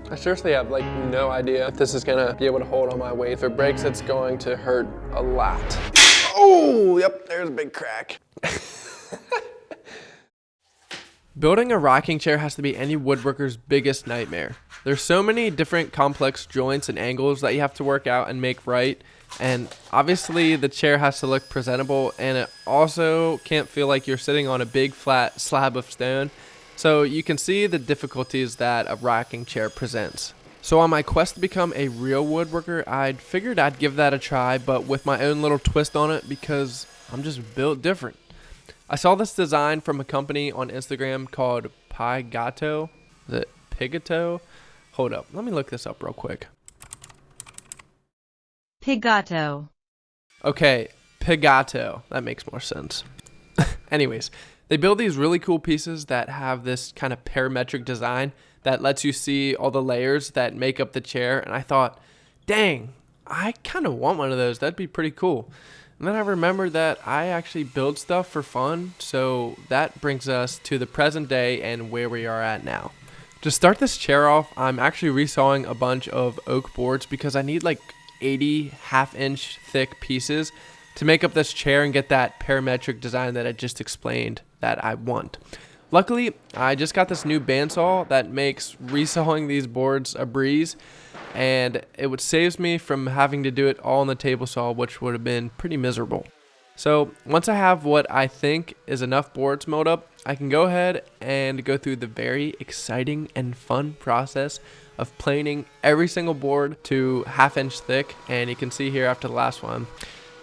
I seriously have like no idea if this is gonna be able to hold on my weight. If it breaks, it's going to hurt a lot. Oh, yep, there's a big crack. Building a rocking chair has to be any woodworker's biggest nightmare. There's so many different complex joints and angles that you have to work out and make right. And obviously the chair has to look presentable, and it also can't feel like you're sitting on a big flat slab of stone. So you can see the difficulties that a rocking chair presents. So on my quest to become a real woodworker, I figured I'd give that a try, but with my own little twist on it because I'm just built different. I saw this design from a company on Instagram called Pigato. Is it Pigato? Hold up, let me look this up real quick. Pigato. Okay, Pigato. That makes more sense. Anyways, they build these really cool pieces that have this kind of parametric design that lets you see all the layers that make up the chair. And I thought, dang, I kind of want one of those. That'd be pretty cool. And then I remembered that I actually build stuff for fun. So that brings us to the present day and where we are at now. To start this chair off, I'm actually resawing a bunch of oak boards because I need like 80 half-inch thick pieces to make up this chair and get that parametric design that I just explained that I want. Luckily, I just got this new bandsaw that makes resawing these boards a breeze, and it saves me from having to do it all on the table saw, which would have been pretty miserable. So once I have what I think is enough boards milled up, I can go ahead and go through the very exciting and fun process of planing every single board to half-inch thick. And you can see here after the last one,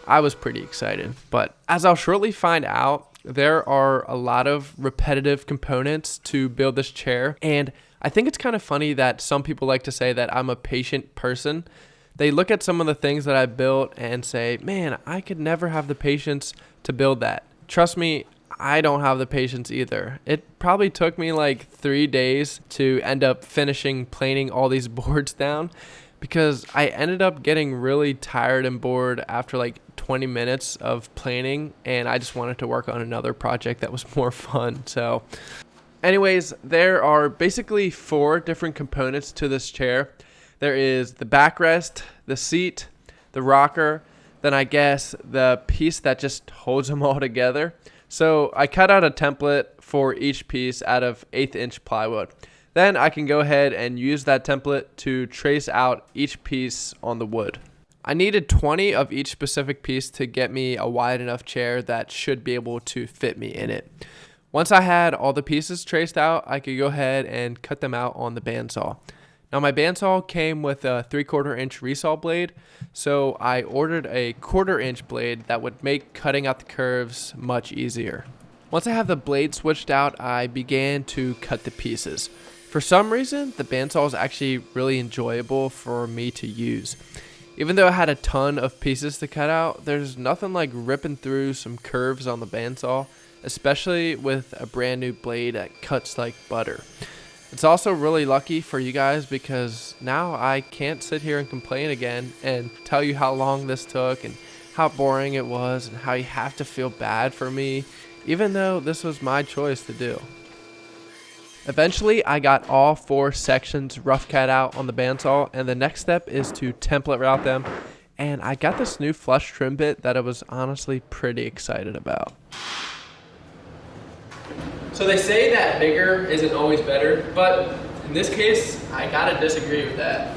I was pretty excited. But as I'll shortly find out, there are a lot of repetitive components to build this chair. And I think it's kind of funny that some people like to say that I'm a patient person. They look at some of the things that I built and say, man, I could never have the patience to build that. Trust me, I don't have the patience either. It probably took me like 3 days to end up finishing planing all these boards down because I ended up getting really tired and bored after like 20 minutes of planing, and I just wanted to work on another project that was more fun. So anyways, there are basically 4 different components to this chair. There is the backrest, the seat, the rocker, then I guess the piece that just holds them all together. So I cut out a template for each piece out of 1/8 inch plywood. Then I can go ahead and use that template to trace out each piece on the wood. I needed 20 of each specific piece to get me a wide enough chair that should be able to fit me in it. Once I had all the pieces traced out, I could go ahead and cut them out on the bandsaw. Now my bandsaw came with a 3/4 inch resaw blade, so I ordered a 1/4 inch blade that would make cutting out the curves much easier. Once I have the blade switched out, I began to cut the pieces. For some reason, the bandsaw is actually really enjoyable for me to use. Even though I had a ton of pieces to cut out, there's nothing like ripping through some curves on the bandsaw, especially with a brand new blade that cuts like butter. It's also really lucky for you guys because now I can't sit here and complain again and tell you how long this took and how boring it was and how you have to feel bad for me, even though this was my choice to do. Eventually, I got all 4 sections rough cut out on the bandsaw, and the next step is to template route them. And I got this new flush trim bit that I was honestly pretty excited about. So they say that bigger isn't always better, but in this case, I gotta disagree with that.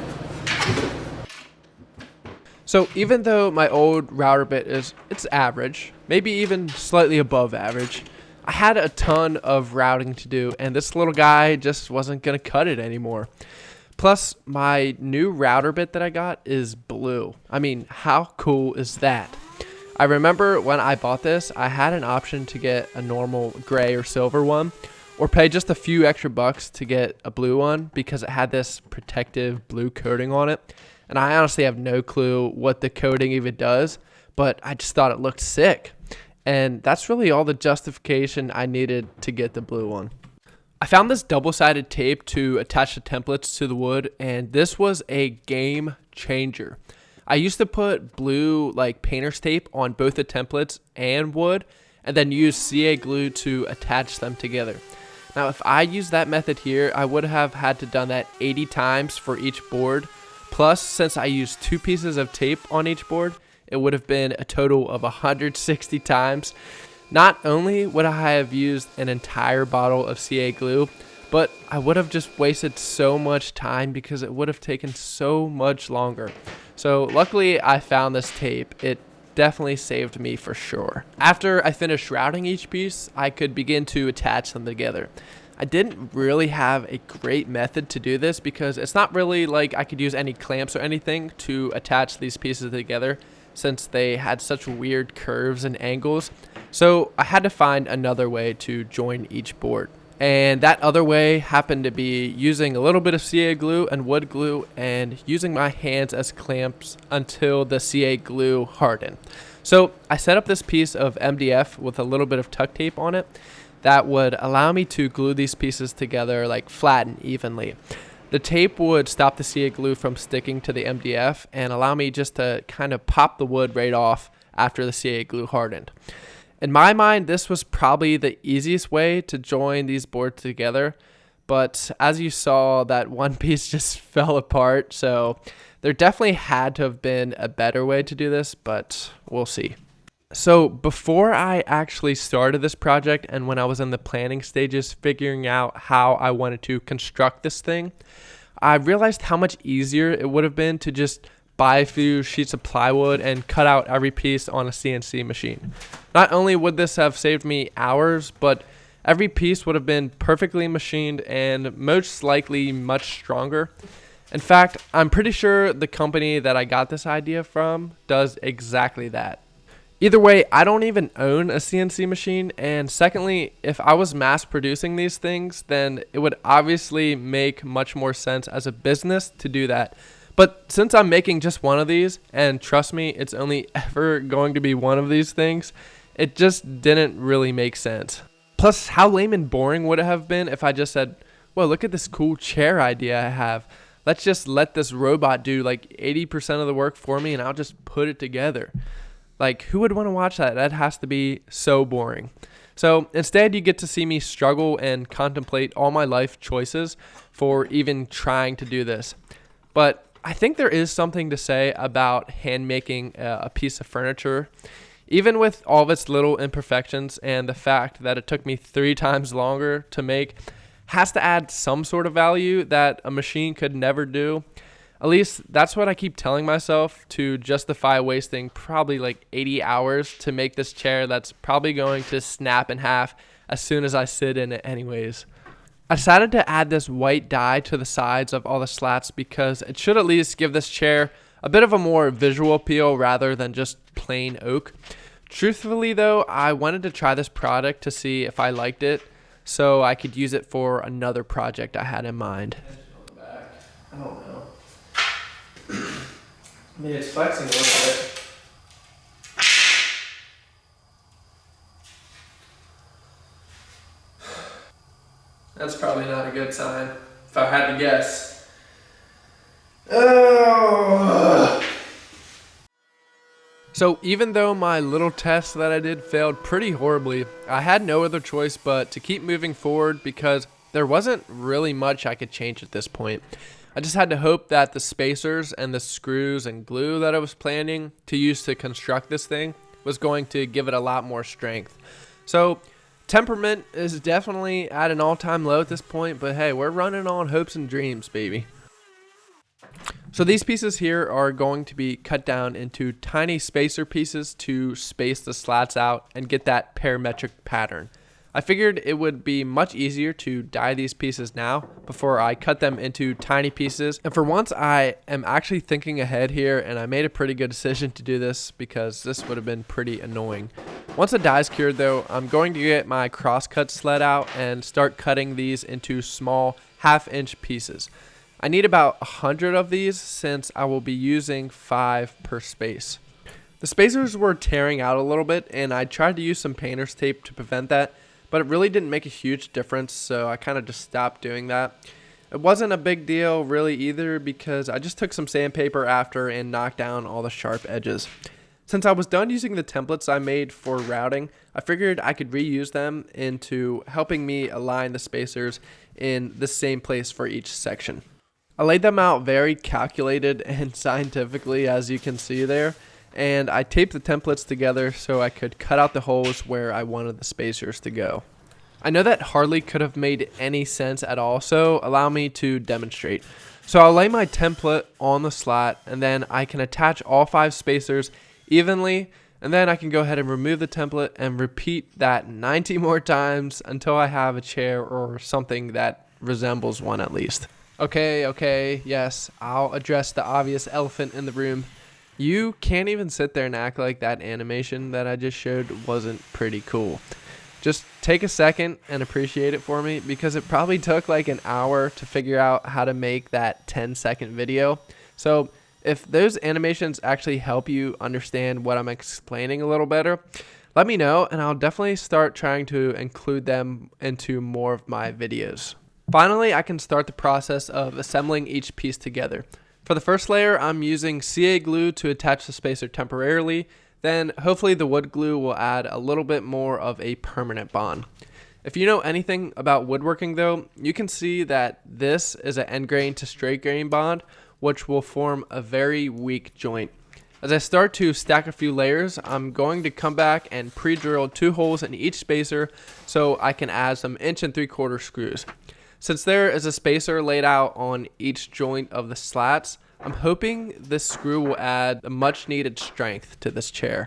So even though my old router bit it's average, maybe even slightly above average, I had a ton of routing to do, and this little guy just wasn't gonna cut it anymore. Plus, my new router bit that I got is blue. I mean, how cool is that? I remember when I bought this, I had an option to get a normal gray or silver one, or pay just a few extra bucks to get a blue one because it had this protective blue coating on it. And I honestly have no clue what the coating even does, but I just thought it looked sick. And that's really all the justification I needed to get the blue one. I found this double-sided tape to attach the templates to the wood, and this was a game changer. I used to put blue painter's tape on both the templates and wood, and then use CA glue to attach them together. Now, if I used that method here, I would have had to done that 80 times for each board. Plus, since I used 2 pieces of tape on each board, it would have been a total of 160 times. Not only would I have used an entire bottle of CA glue, but I would have just wasted so much time because it would have taken so much longer. So luckily I found this tape. It definitely saved me for sure. After I finished routing each piece, I could begin to attach them together. I didn't really have a great method to do this because it's not really like I could use any clamps or anything to attach these pieces together since they had such weird curves and angles. So I had to find another way to join each board. And that other way happened to be using a little bit of CA glue and wood glue and using my hands as clamps until the CA glue hardened. So I set up this piece of MDF with a little bit of tuck tape on it that would allow me to glue these pieces together like flat and evenly. The tape would stop the CA glue from sticking to the MDF and allow me just to kind of pop the wood right off after the CA glue hardened. In my mind, this was probably the easiest way to join these boards together, but as you saw, that one piece just fell apart, so there definitely had to have been a better way to do this, but we'll see. So before I actually started this project and when I was in the planning stages figuring out how I wanted to construct this thing, I realized how much easier it would have been to just buy a few sheets of plywood and cut out every piece on a CNC machine. Not only would this have saved me hours, but every piece would have been perfectly machined and most likely much stronger. In fact, I'm pretty sure the company that I got this idea from does exactly that. Either way, I don't even own a CNC machine, and secondly, if I was mass producing these things, then it would obviously make much more sense as a business to do that. But since I'm making just one of these, and trust me, it's only ever going to be one of these things, it just didn't really make sense. Plus, how lame and boring would it have been if I just said, well, look at this cool chair idea I have. Let's just let this robot do like 80% of the work for me and I'll just put it together. Like, who would want to watch that? That has to be so boring. So instead, you get to see me struggle and contemplate all my life choices for even trying to do this. But I think there is something to say about hand making a piece of furniture, even with all of its little imperfections, and the fact that it took me 3 times longer to make has to add some sort of value that a machine could never do. At least that's what I keep telling myself to justify wasting probably like 80 hours to make this chair that's probably going to snap in half as soon as I sit in it anyways. I decided to add this white dye to the sides of all the slats because it should at least give this chair a bit of a more visual appeal rather than just plain oak. Truthfully though, I wanted to try this product to see if I liked it so I could use it for another project I had in mind. I don't know. I mean, it's flexing a little bit. That's probably not a good sign, if I had to guess. Oh. So even though my little test that I did failed pretty horribly, I had no other choice but to keep moving forward because there wasn't really much I could change at this point. I just had to hope that the spacers and the screws and glue that I was planning to use to construct this thing was going to give it a lot more strength. So temperament is definitely at an all-time low at this point, but hey, we're running on hopes and dreams, baby. So these pieces here are going to be cut down into tiny spacer pieces to space the slats out and get that parametric pattern. I figured it would be much easier to dye these pieces now before I cut them into tiny pieces. And for once, I am actually thinking ahead here, and I made a pretty good decision to do this because this would have been pretty annoying. Once the dye is cured though, I'm going to get my crosscut sled out and start cutting these into small 1/2-inch pieces. I need about 100 of these since I will be using 5 per space. The spacers were tearing out a little bit and I tried to use some painter's tape to prevent that, but it really didn't make a huge difference, so I kind of just stopped doing that. It wasn't a big deal really either because I just took some sandpaper after and knocked down all the sharp edges. Since I was done using the templates I made for routing, I figured I could reuse them into helping me align the spacers in the same place for each section. I laid them out very calculated and scientifically, as you can see there, and I taped the templates together so I could cut out the holes where I wanted the spacers to go. I know that hardly could have made any sense at all, so allow me to demonstrate. So I'll lay my template on the slat, and then I can attach all 5 spacers evenly, and then I can go ahead and remove the template and repeat that 90 more times until I have a chair or something that resembles one at least. Okay, yes, I'll address the obvious elephant in the room. You can't even sit there and act like that animation that I just showed wasn't pretty cool. Just take a second and appreciate it for me, because it probably took like an hour to figure out how to make that 10-second video. So if those animations actually help you understand what I'm explaining a little better, let me know, and I'll definitely start trying to include them into more of my videos. Finally, I can start the process of assembling each piece together. For the first layer, I'm using CA glue to attach the spacer temporarily. Then hopefully the wood glue will add a little bit more of a permanent bond. If you know anything about woodworking though, you can see that this is an end grain to straight grain bond, which will form a very weak joint. As I start to stack a few layers, I'm going to come back and pre-drill 2 holes in each spacer so I can add some 1 3/4 screws. Since there is a spacer laid out on each joint of the slats, I'm hoping this screw will add a much needed strength to this chair.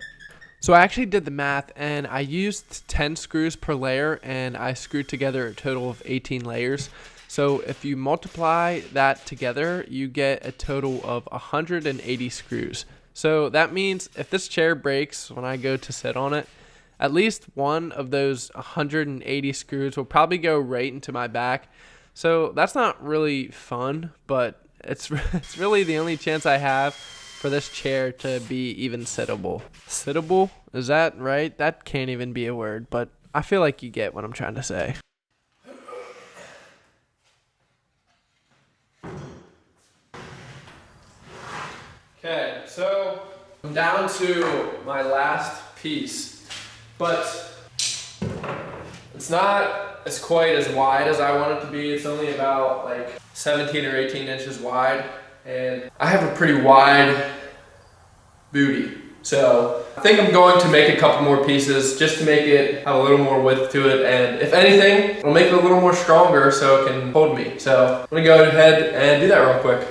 So I actually did the math, and I used 10 screws per layer, and I screwed together a total of 18 layers. So if you multiply that together, you get a total of 180 screws. So that means if this chair breaks when I go to sit on it, at least one of those 180 screws will probably go right into my back. So that's not really fun, but it's really the only chance I have for this chair to be even sittable. Sittable? Is that right? That can't even be a word, but I feel like you get what I'm trying to say. Okay, so I'm down to my last piece, but it's not as quite as wide as I want it to be. It's only about like 17 or 18 inches wide, and I have a pretty wide booty. So I think I'm going to make a couple more pieces just to make it have a little more width to it, and if anything, it'll make it a little more stronger so it can hold me. So I'm gonna go ahead and do that real quick.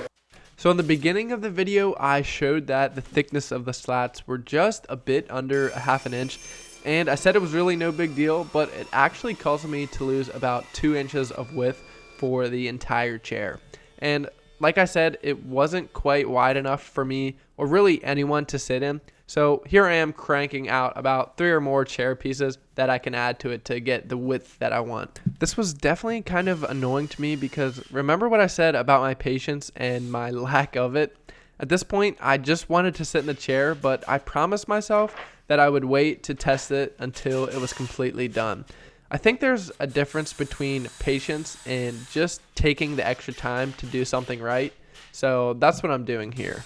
So in the beginning of the video, I showed that the thickness of the slats were just a bit under 1/2 inch, and I said it was really no big deal, but it actually caused me to lose about 2 inches of width for the entire chair. And like I said, it wasn't quite wide enough for me or really anyone to sit in. So here I am cranking out about 3 or more chair pieces that I can add to it to get the width that I want. This was definitely kind of annoying to me because remember what I said about my patience and my lack of it? At this point, I just wanted to sit in the chair, but I promised myself that I would wait to test it until it was completely done. I think there's a difference between patience and just taking the extra time to do something right. So that's what I'm doing here.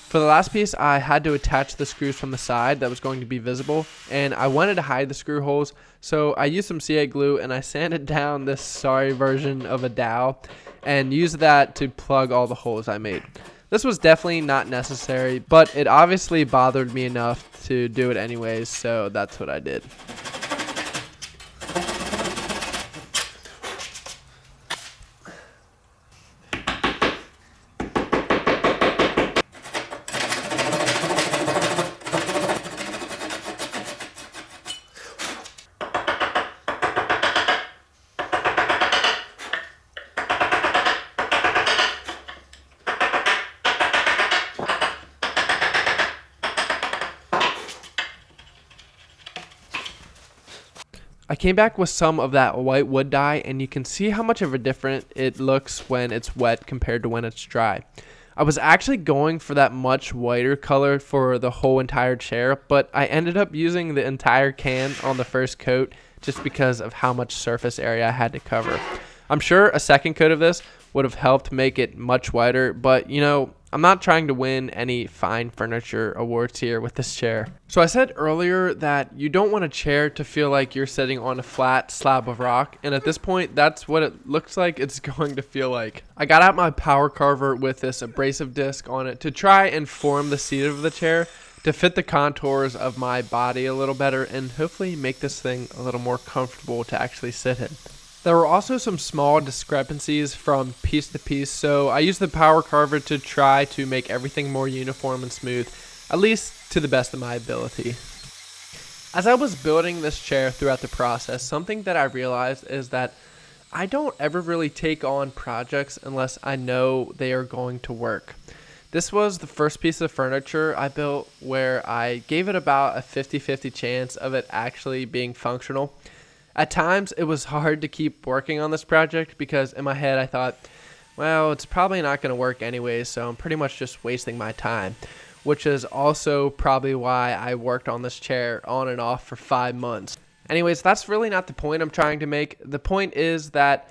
For the last piece, I had to attach the screws from the side that was going to be visible, and I wanted to hide the screw holes, so I used some CA glue and I sanded down this sorry version of a dowel and used that to plug all the holes I made. This was definitely not necessary, but it obviously bothered me enough to do it anyways, so that's what I did. I came back with some of that white wood dye, and you can see how much of a difference it looks when it's wet compared to when it's dry. I was actually going for that much whiter color for the whole entire chair, but I ended up using the entire can on the first coat just because of how much surface area I had to cover. I'm sure a second coat of this would have helped make it much whiter, but you know, I'm not trying to win any fine furniture awards here with this chair. So I said earlier that you don't want a chair to feel like you're sitting on a flat slab of rock, and at this point that's what it looks like it's going to feel like. I got out my power carver with this abrasive disc on it to try and form the seat of the chair to fit the contours of my body a little better and hopefully make this thing a little more comfortable to actually sit in. There were also some small discrepancies from piece to piece, so I used the power carver to try to make everything more uniform and smooth, at least to the best of my ability. As I was building this chair throughout the process, something that I realized is that I don't ever really take on projects unless I know they are going to work. This was the first piece of furniture I built where I gave it about a 50-50 chance of it actually being functional. At times, it was hard to keep working on this project because in my head I thought, well, it's probably not going to work anyways, so I'm pretty much just wasting my time, which is also probably why I worked on this chair on and off for 5 months. Anyways, that's really not the point I'm trying to make. The point is that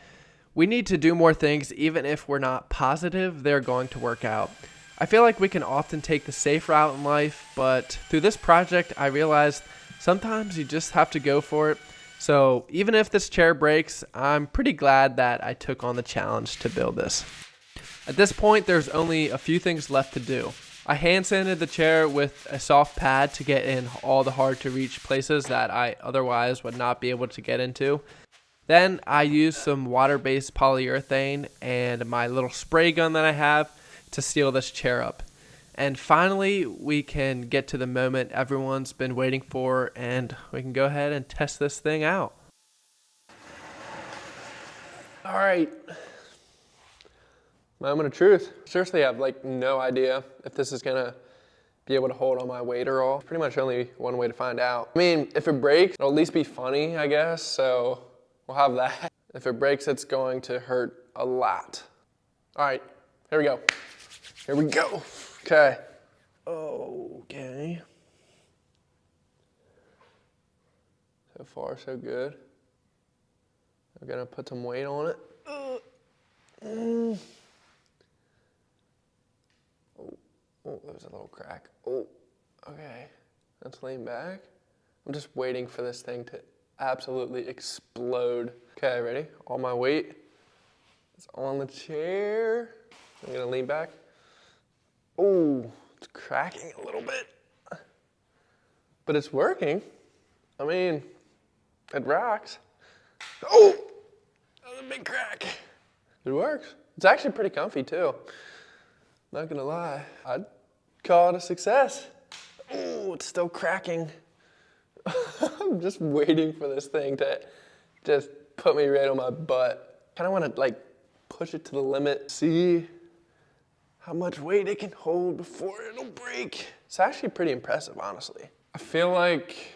we need to do more things even if we're not positive they're going to work out. I feel like we can often take the safe route in life, but through this project, I realized sometimes you just have to go for it. So even if this chair breaks, I'm pretty glad that I took on the challenge to build this. At this point, there's only a few things left to do. I hand sanded the chair with a soft pad to get in all the hard to reach places that I otherwise would not be able to get into. Then I used some water-based polyurethane and my little spray gun that I have to seal this chair up. And finally, we can get to the moment everyone's been waiting for, and we can go ahead and test this thing out. All right. Moment of truth. Seriously, I have like no idea if this is gonna be able to hold all my weight or all. Pretty much only one way to find out. I mean, if it breaks, it'll at least be funny, I guess, so we'll have that. If it breaks, it's going to hurt a lot. All right, here we go. Here we go. Okay. Okay. So far, so good. I'm gonna put some weight on it. Oh, there's a little crack. Oh, okay. Let's lean back. I'm just waiting for this thing to absolutely explode. Okay, ready? All my weight is on the chair. I'm gonna lean back. Oh, it's cracking a little bit, but it's working. I mean, it rocks. Oh, that was a big crack. It works. It's actually pretty comfy too. Not gonna lie, I'd call it a success. Oh, it's still cracking. I'm just waiting for this thing to just put me right on my butt. Kind of want to like push it to the limit, see how much weight it can hold before it'll break. It's actually pretty impressive, honestly. I feel like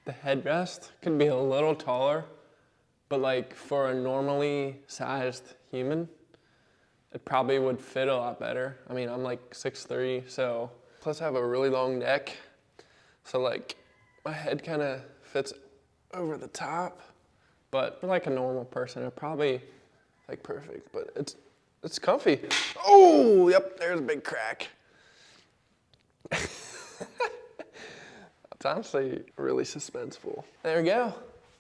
the headrest could be a little taller, but like for a normally sized human, it probably would fit a lot better. I mean, I'm like 6'3", so plus I have a really long neck, so like my head kind of fits over the top, but for like a normal person, it probably like perfect, but it's comfy. Oh, yep, there's a big crack. It's honestly really suspenseful. There we go.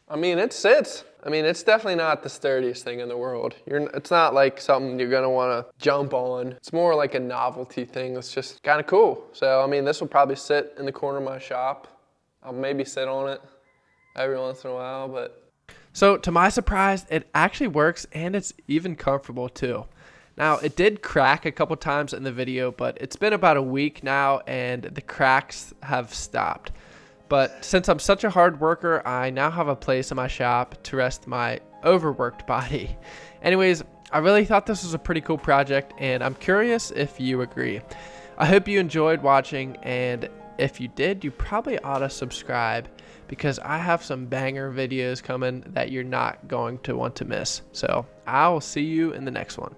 I mean, it sits. I mean, it's definitely not the sturdiest thing in the world. It's not like something you're gonna wanna jump on. It's more like a novelty thing that's just kind of cool. So, I mean, this will probably sit in the corner of my shop. I'll maybe sit on it every once in a while, but. So, to my surprise, it actually works and it's even comfortable too. Now, it did crack a couple times in the video, but it's been about a week now and the cracks have stopped. But since I'm such a hard worker, I now have a place in my shop to rest my overworked body. Anyways, I really thought this was a pretty cool project and I'm curious if you agree. I hope you enjoyed watching, and if you did, you probably ought to subscribe because I have some banger videos coming that you're not going to want to miss. So I'll see you in the next one.